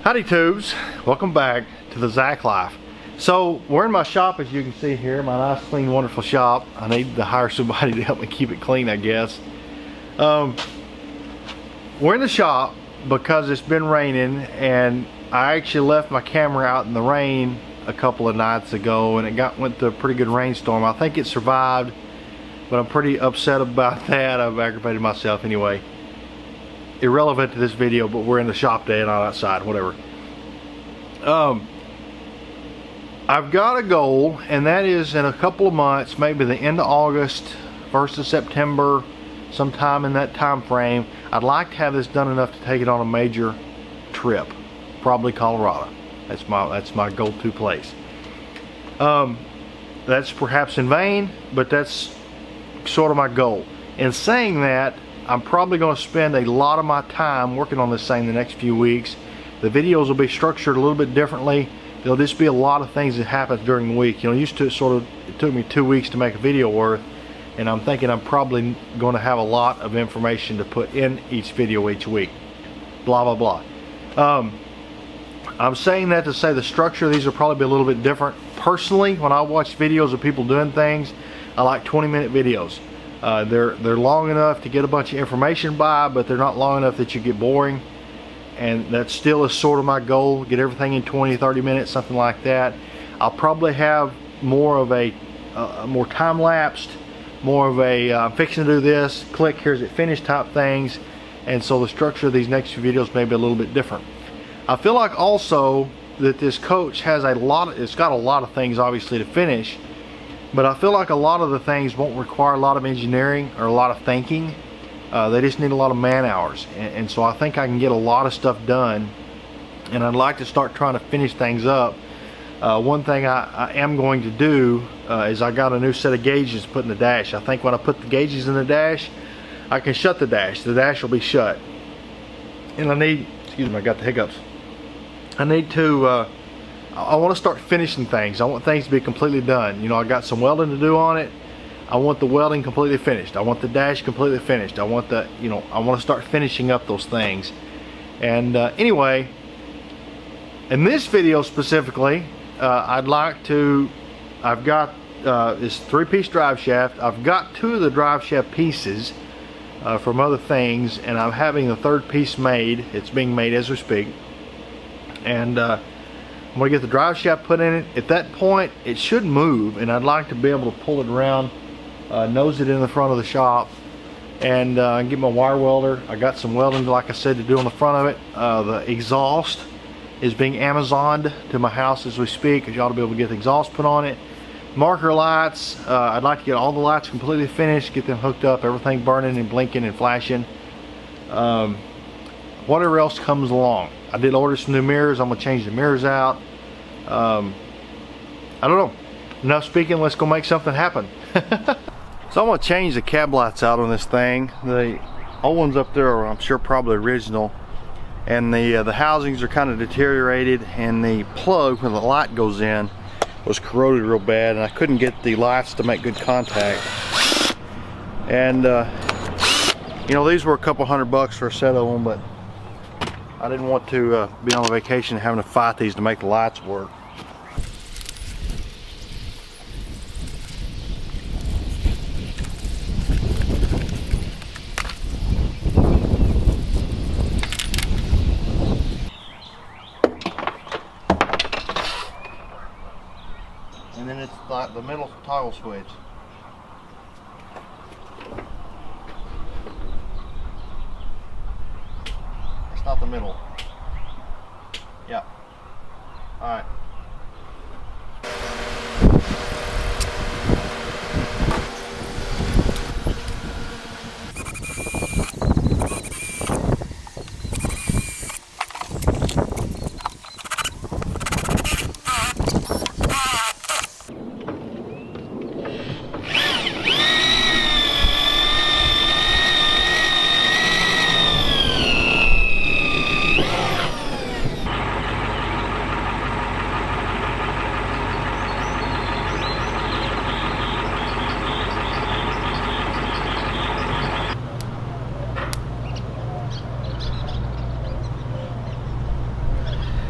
Howdy tubes, welcome back to the Zach Life. So we're in my shop, as you can see here, my nice clean wonderful shop. I need to hire somebody to help me keep it clean, I guess. We're in the shop because it's been raining, and I actually left my camera out in the rain a couple of nights ago, and it went through a pretty good rainstorm. I think it survived, but I'm pretty upset about that. I've aggravated myself anyway. Irrelevant to this video, but we're in the shop today and not outside, whatever. I've got a goal, and that is in a couple of months, maybe the end of August, 1st of September, sometime in that time frame, I'd like to have this done enough to take it on a major trip, probably Colorado. That's my go-to place. That's perhaps in vain, but that's sort of my goal. In saying that, I'm probably going to spend a lot of my time working on this thing the next few weeks. The videos will be structured a little bit differently. There'll just be a lot of things that happen during the week. You know, used to it took me 2 weeks to make a video worth, and I'm thinking I'm probably going to have a lot of information to put in each video each week. Blah, blah, blah. I'm saying that to say the structure of these will probably be a little bit different. Personally, when I watch videos of people doing things, I like 20-minute videos. They're long enough to get a bunch of information by, but they're not long enough that you get boring, and that still is sort of my goal, get everything in 20-30 minutes, something like that. I'll probably have more of a more time-lapsed, more of a I'm fixing to do this, click, here's it finished type things, and so the structure of these next few videos may be a little bit different. I feel like also that this coach has it's got a lot of things obviously to finish, but I feel like a lot of the things won't require a lot of engineering or a lot of thinking. They just need a lot of man hours, and so I think I can get a lot of stuff done, and I'd like to start trying to finish things up. One thing I am going to do is I got a new set of gauges put in the dash. I think when I put the gauges in the dash, I can shut the dash. The dash will be shut. And I need, excuse me, I got the hiccups. I need to I want to start finishing things. I want things to be completely done. You know, I got some welding to do on it. I want the welding completely finished. I want the dash completely finished. I want I want to start finishing up those things. And anyway, in this video specifically, I've got this 3-piece drive shaft. I've got 2 of the drive shaft pieces from other things, and I'm having the 3rd piece made. It's being made as we speak. And I'm going to get the drive shaft put in it. At that point, it should move, and I'd like to be able to pull it around, nose it in the front of the shop, and get my wire welder. I got some welding, like I said, to do on the front of it. The exhaust is being Amazoned to my house as we speak, because you ought to be able to get the exhaust put on it. Marker lights, I'd like to get all the lights completely finished, get them hooked up, everything burning and blinking and flashing. Whatever else comes along. I did order some new mirrors. I'm going to change the mirrors out. I don't know. Enough speaking, let's go make something happen. So I'm going to change the cab lights out on this thing. The old ones up there are, I'm sure, probably original. And the housings are kind of deteriorated, and the plug where the light goes in was corroded real bad, and I couldn't get the lights to make good contact. And you know, these were a couple $100 for a set of them, but I didn't want to be on a vacation having to fight these to make the lights work. And then it's like the middle toggle switch. Not the middle. Yeah. All right.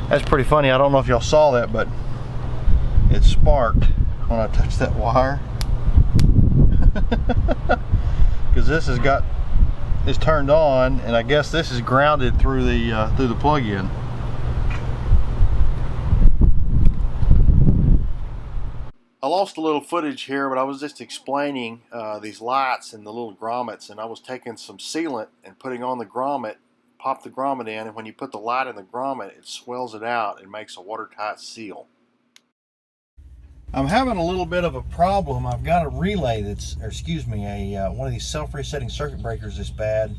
That's pretty funny. I don't know if y'all saw that, but it sparked when I touched that wire. Because this has got, it's turned on, and I guess this is grounded through the plug-in. I lost a little footage here, but I was just explaining these lights and the little grommets, and I was taking some sealant and putting on the grommet, pop the grommet in, and when you put the light in the grommet, it swells it out and makes a watertight seal. I'm having a little bit of a problem. I've got a relay that's, or excuse me, one of these self-resetting circuit breakers that's bad.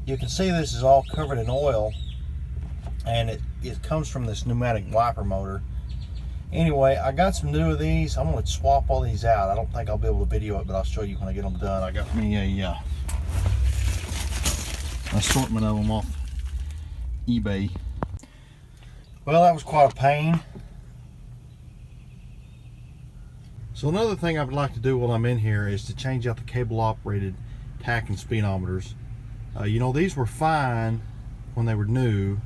You can see this is all covered in oil, and it comes from this pneumatic wiper motor. Anyway, I got some new of these. I'm going to swap all these out. I don't think I'll be able to video it, but I'll show you when I get them done. I got me a assortment of them off eBay. Well, that was quite a pain. So another thing I would like to do while I'm in here is to change out the cable operated tach and speedometers. You know, these were fine when they were new,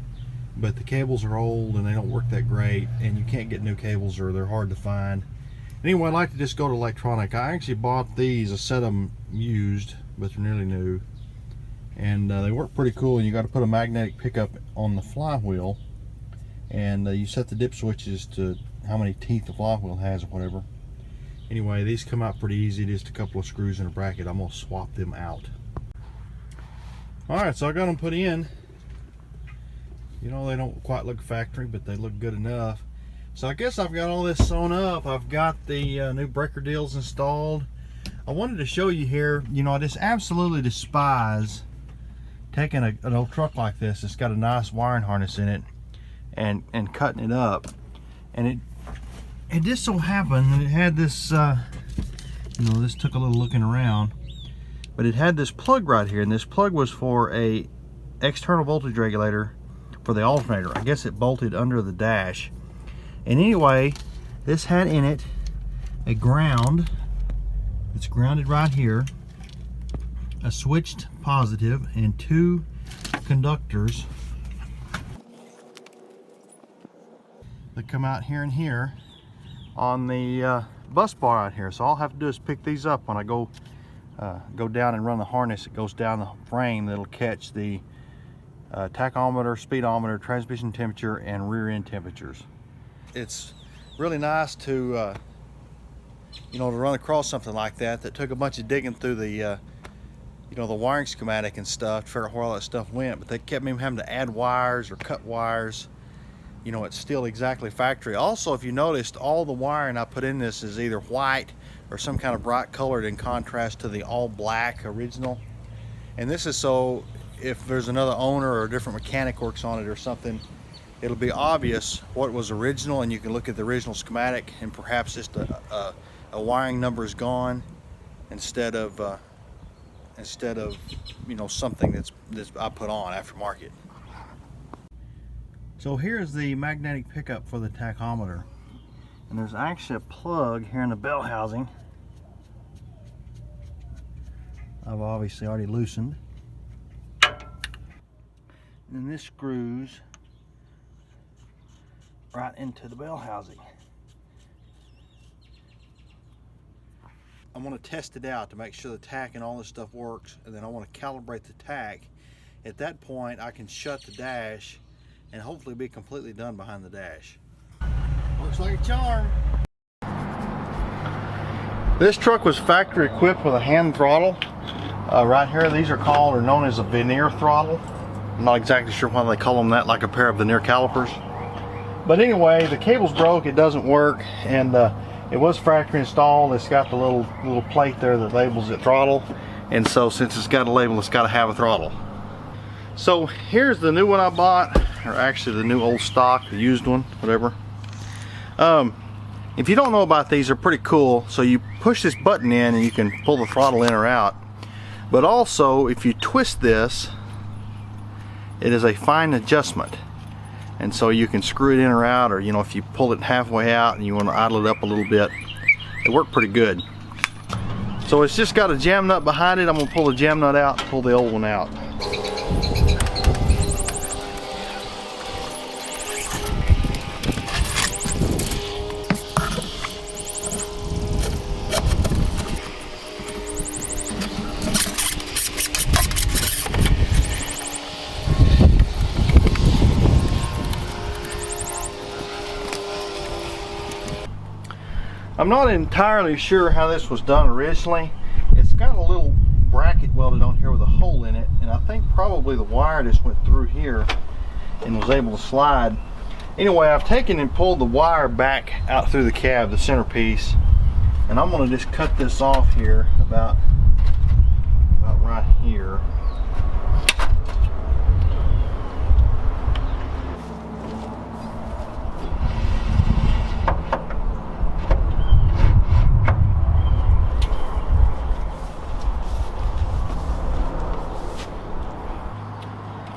but the cables are old and they don't work that great, and you can't get new cables or they're hard to find. Anyway, I'd like to just go to electronic. I actually bought these, a set of them used, but they're nearly new, and they work pretty cool. And you got to put a magnetic pickup on the flywheel, and you set the dip switches to how many teeth the flywheel has or whatever. Anyway, these come out pretty easy, just a couple of screws in a bracket. I'm going to swap them out. Alright, so I got them put in. You know, they don't quite look factory, but they look good enough. So I guess I've got all this sewn up. I've got the new breaker deals installed. I wanted to show you here, you know, I just absolutely despise taking an old truck like this that's got a nice wiring harness in it and cutting it up. And it just so happened that it had this, you know, this took a little looking around, but it had this plug right here, and this plug was for a external voltage regulator for the alternator. I guess it bolted under the dash. And anyway, this had in it a ground. It's grounded right here, a switched positive, and two conductors that come out here and here on the bus bar out here. So all I have to do is pick these up when I go down and run the harness. It goes down the frame that'll catch the tachometer, speedometer, transmission temperature, and rear end temperatures. It's really nice to you know, to run across something like that took a bunch of digging through the you know, the wiring schematic and stuff to figure out where all that stuff went, but they kept me having to add wires or cut wires. You know, it's still exactly factory. Also, if you noticed, all the wiring I put in this is either white or some kind of bright colored in contrast to the all black original. And this is so if there's another owner or a different mechanic works on it or something, it'll be obvious what was original, and you can look at the original schematic and perhaps just a wiring number is gone instead of you know, something that's I put on aftermarket. So here's the magnetic pickup for the tachometer, and there's actually a plug here in the bell housing. I've obviously already loosened, and this screws right into the bell housing. I want to test it out to make sure the tach and all this stuff works, and then I want to calibrate the tach. At that point, I can shut the dash and hopefully be completely done behind the dash. Looks like a charm. This truck was factory equipped with a hand throttle. Right here, these are called or known as a veneer throttle. I'm not exactly sure why they call them that, like a pair of veneer calipers. But anyway, the cable's broke, it doesn't work, and it was factory installed. It's got the little plate there that labels it throttle, and so since it's got a label, it's got to have a throttle. So here's the new one I bought, or actually the new old stock, the used one, whatever. If you don't know about these, they're pretty cool. So you push this button in and you can pull the throttle in or out. But also, if you twist this, it is a fine adjustment. And so you can screw it in or out, or, you know, if you pull it halfway out and you want to idle it up a little bit, it worked pretty good. So it's just got a jam nut behind it. I'm going to pull the jam nut out and pull the old one out. I'm not entirely sure how this was done originally. It's got a little bracket welded on here with a hole in it, and I think probably the wire just went through here and was able to slide. Anyway, I've taken and pulled the wire back out through the cab, the centerpiece, and I'm going to just cut this off here about right here.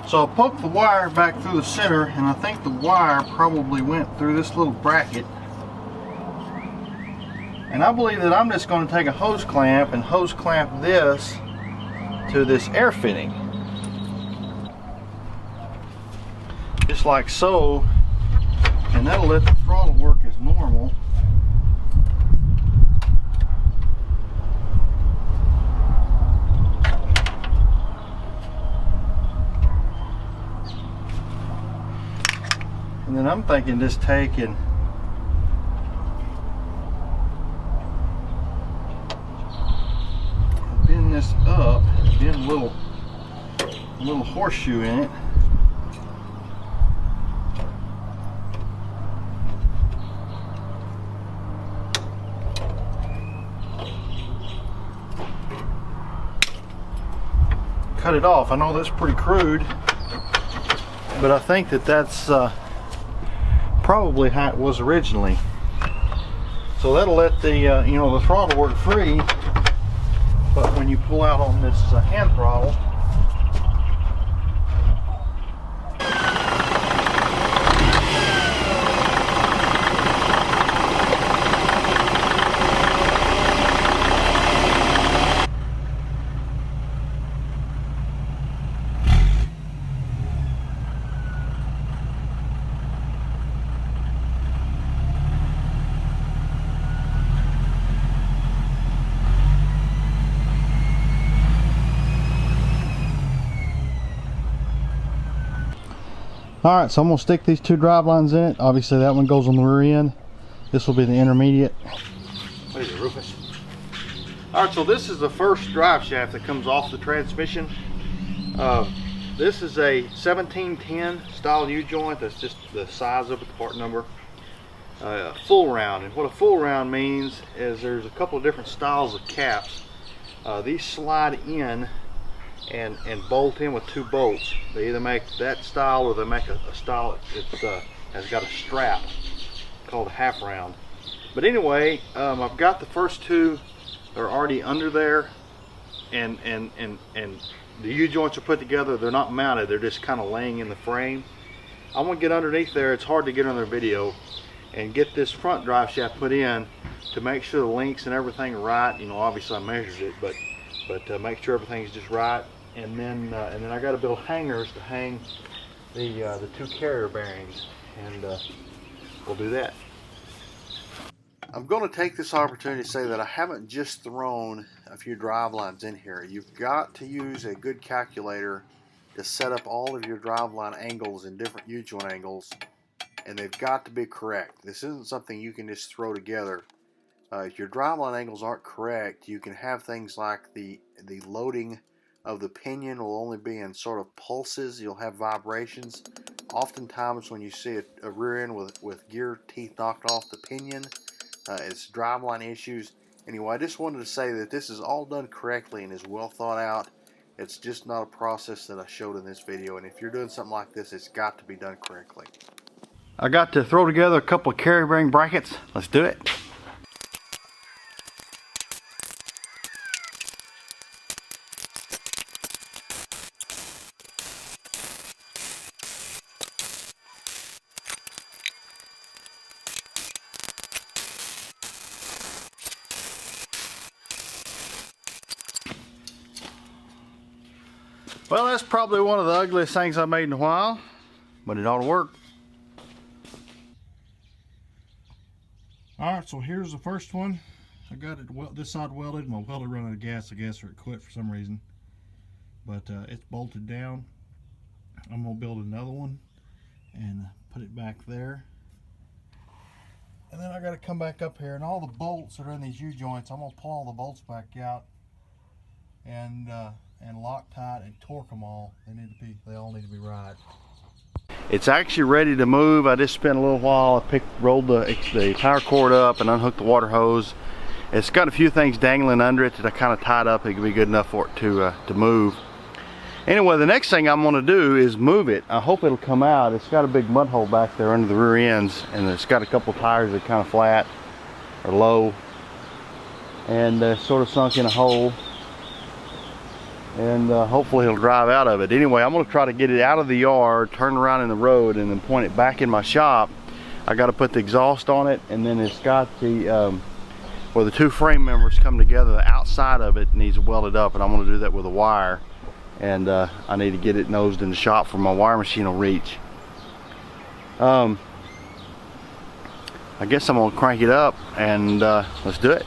So I poked the wire back through the center, and I think the wire probably went through this little bracket. And I believe that I'm just going to take a hose clamp and hose clamp this to this air fitting. Just like so. And that'll let the throttle work as normal. And then I'm thinking just taking bend this up, bend a little horseshoe in it. Cut it off. I know that's pretty crude, but I think that that's probably how it was originally. So that'll let the you know, the throttle work free, but when you pull out on this hand throttle, alright, so I'm going to stick these two drive lines in it. Obviously that one goes on the rear end. This will be the intermediate. What is it, Rufus? Alright, so this is the first drive shaft that comes off the transmission. This is a 1710 style U-joint. That's just the size of it, the part number. Full round. And what a full round means is there's a couple of different styles of caps. These slide in and bolt in with two bolts. They either make that style or they make a style that has got a strap called a half round. But anyway, I've got the first two. They're already under there, and the U-joints are put together. They're not mounted, they're just kind of laying in the frame. I'm going to get underneath there. It's hard to get on their video, and get this front drive shaft put in to make sure the links and everything are right. You know, obviously I measured it, but make sure everything's just right. And then I got to build hangers to hang the two carrier bearings, and we'll do that. I'm going to take this opportunity to say that I haven't just thrown a few drive lines in here. You've got to use a good calculator to set up all of your drive line angles and different U-joint angles, and they've got to be correct. This isn't something you can just throw together. If your drive line angles aren't correct, you can have things like the loading of the pinion will only be in sort of pulses. You'll have vibrations. Oftentimes when you see a rear end with gear teeth knocked off the pinion, it's driveline issues. Anyway, I just wanted to say that this is all done correctly and is well thought out. It's just not a process that I showed in this video, and if you're doing something like this, it's got to be done correctly. I got to throw together a couple of carrier bearing brackets. Let's do it. Well, that's probably one of the ugliest things I've made in a while, but it ought to work. Alright, so here's the first one. I got it this side welded. My welder ran out of gas, I guess, or it quit for some reason. But it's bolted down. I'm going to build another one and put it back there. And then I got to come back up here, and all the bolts that are in these U-joints, I'm going to pull all the bolts back out and Loctite and torque them all. They all need to be right. It's actually ready to move. I just spent a little while. I rolled the power cord up and unhooked the water hose. It's got a few things dangling under it that I kind of tied up. It could be good enough for it to move. Anyway, the next thing I'm going to do is move it. I hope it'll come out. It's got a big mud hole back there under the rear ends, and it's got a couple tires that are kind of flat or low, and sort of sunk in a hole. And hopefully it'll drive out of it. Anyway, I'm going to try to get it out of the yard, turn around in the road, and then point it back in my shop. I got to put the exhaust on it, and then it's got the where the two frame members come together. The outside of it needs welded up, and I'm going to do that with a wire. And I need to get it nosed in the shop for my wire machine will reach. I guess I'm going to crank it up and let's do it.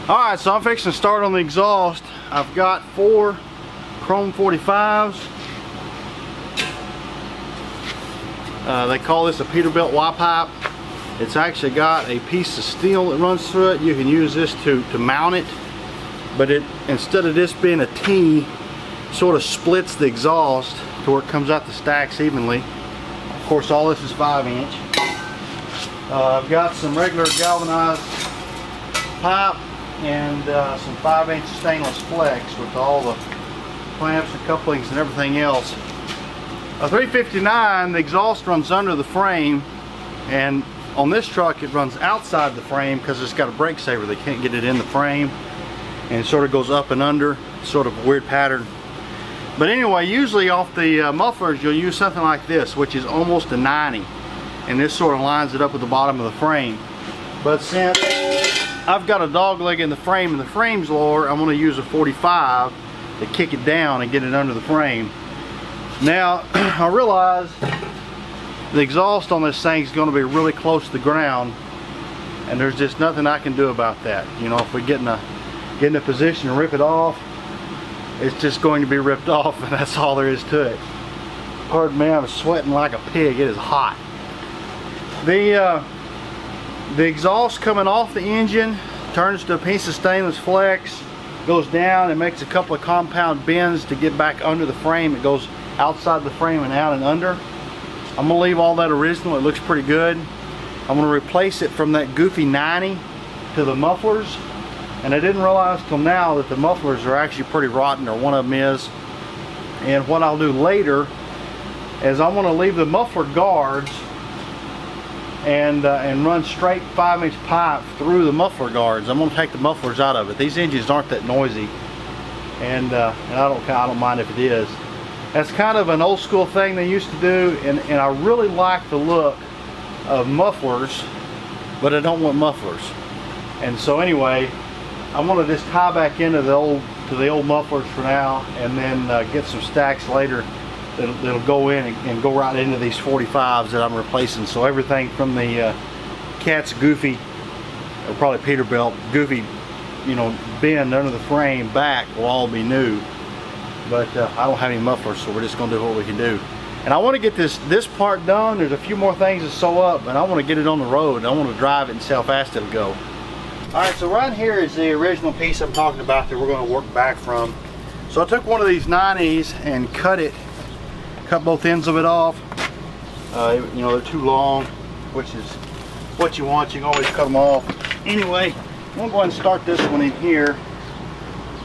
Alright, so I'm fixing to start on the exhaust. I've got 4 chrome 45s. They call this a Peterbilt Y-pipe. It's actually got a piece of steel that runs through it. You can use this to mount it, but instead of this being a T, sort of splits the exhaust to where it comes out the stacks evenly. Of course, all this is 5-inch. I've got some regular galvanized pipe and some 5-inch stainless flex with all the clamps and couplings and everything else. A 359, the exhaust runs under the frame, and on this truck it runs outside the frame because it's got a brake saver. They can't get it in the frame, and it sort of goes up and under, sort of a weird pattern. But anyway, usually off the mufflers you'll use something like this, which is almost a 90, and this sort of lines it up with the bottom of the frame. But since I've got a dog leg in the frame and the frame's lower, I'm going to use a 45 to kick it down and get it under the frame. Now, I realize the exhaust on this thing is going to be really close to the ground, and there's just nothing I can do about that. You know, if we get in a position to rip it off, it's just going to be ripped off, and that's all there is to it. Pardon me, I'm sweating like a pig. It is hot. The exhaust coming off the engine turns to a piece of stainless flex, goes down and makes a couple of compound bends to get back under the frame. It goes outside the frame and out and under. I'm going to leave all that original. It looks pretty good. I'm going to replace it from that goofy 90 to the mufflers. And I didn't realize till now that the mufflers are actually pretty rotten, or one of them is. And what I'll do later is I'm going to leave the muffler guards and run straight 5-inch pipe through the muffler guards. I'm going to take the mufflers out of it. These engines aren't that noisy, and I don't mind if it is. That's kind of an old school thing they used to do, and I really like the look of mufflers, but I don't want mufflers. And so anyway, I'm going to just tie back into the old mufflers for now, and then get some stacks later that'll go in and go right into these 45s that I'm replacing. So everything from the Cat's Goofy, or probably Peterbilt Goofy, you know, bend under the frame back will all be new. But I don't have any mufflers, so we're just gonna do what we can do. And I want to get this part done. There's a few more things to sew up, and I want to get it on the road. I want to drive it and see how fast it'll go. All right, so right here is the original piece I'm talking about that we're going to work back from. So I took one of these 90s and cut both ends of it off. You know, they're too long, which is what you want. You can always cut them off. Anyway, I'm going to go ahead and start this one in here,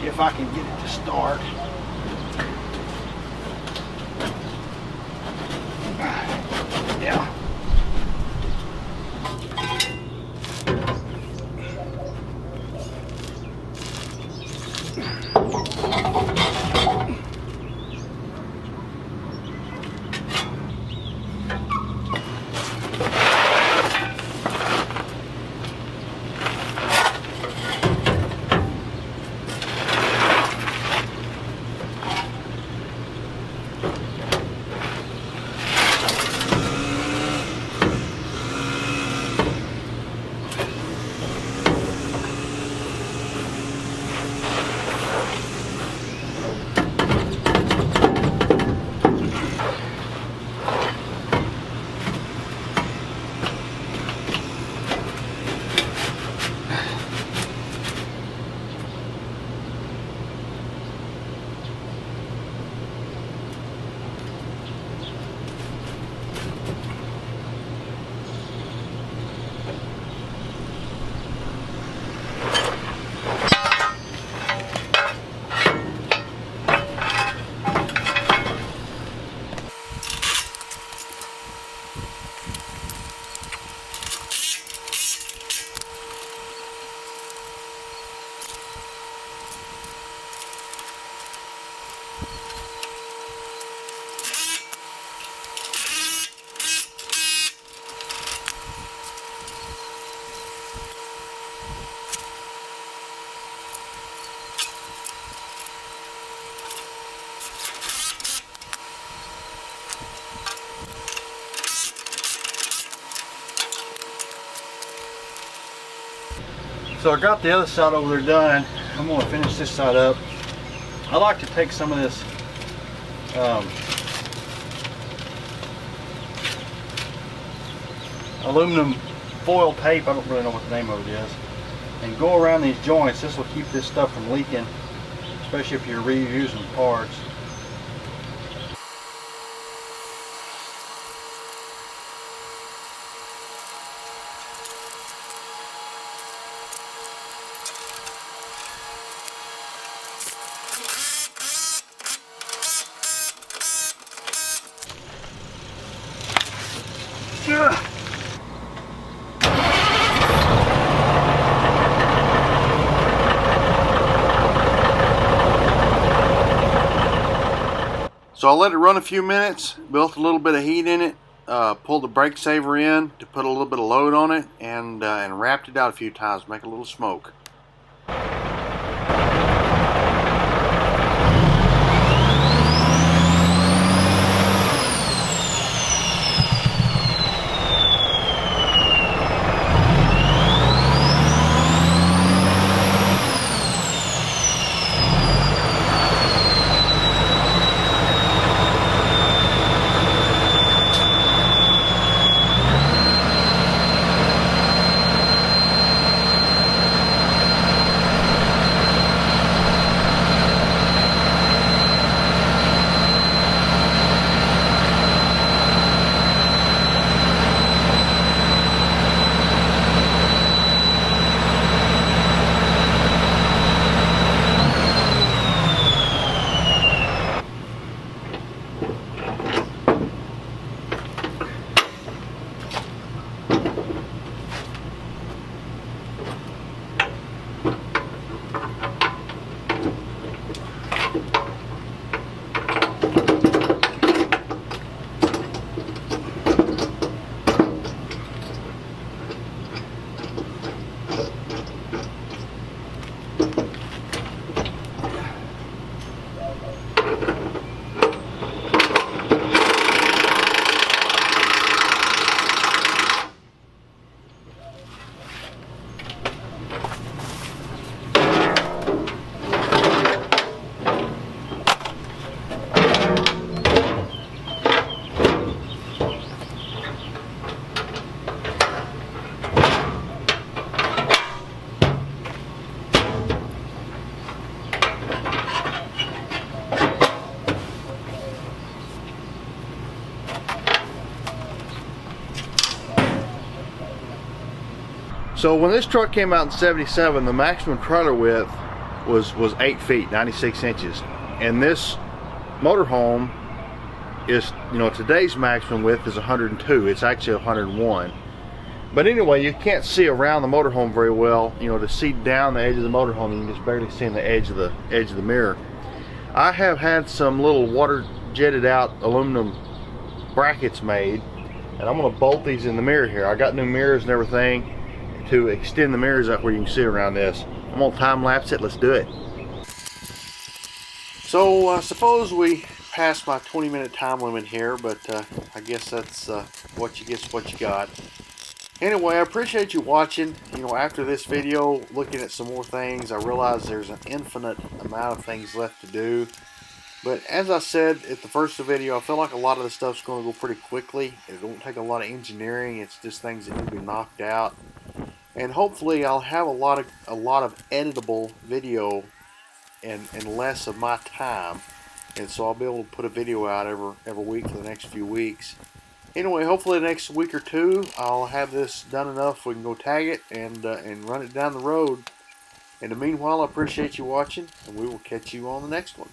if I can get it to start. Yeah. So I got the other side over there done. I'm going to finish this side up. I like to take some of this aluminum foil tape, I don't really know what the name of it is, and go around these joints. This will keep this stuff from leaking, especially if you're reusing parts. So I let it run a few minutes, built a little bit of heat in it, pulled the brake saver in to put a little bit of load on it, and wrapped it out a few times, make a little smoke. So when this truck came out in '77, the maximum trailer width was 8 feet, 96 inches. And this motorhome is, you know, today's maximum width is 102. It's actually 101. But anyway, you can't see around the motorhome very well. You know, to see down the edge of the motorhome, you can just barely see in the edge of the mirror. I have had some little water jetted out aluminum brackets made, and I'm going to bolt these in the mirror here. I got new mirrors and everything to extend the mirrors up where you can see around this. I'm going to time lapse it. Let's do it. So suppose we passed my 20-minute time limit here, but I guess that's what you get, what you got. Anyway, I appreciate you watching. You know, after this video, looking at some more things, I realize there's an infinite amount of things left to do. But as I said at the first of the video, I feel like a lot of the stuff's going to go pretty quickly. It won't take a lot of engineering. It's just things that need to be knocked out. And hopefully I'll have a lot of editable video and less of my time. And so I'll be able to put a video out every week for the next few weeks. Anyway, hopefully the next week or two I'll have this done enough we can go tag it and run it down the road. In the meanwhile, I appreciate you watching, and we will catch you on the next one.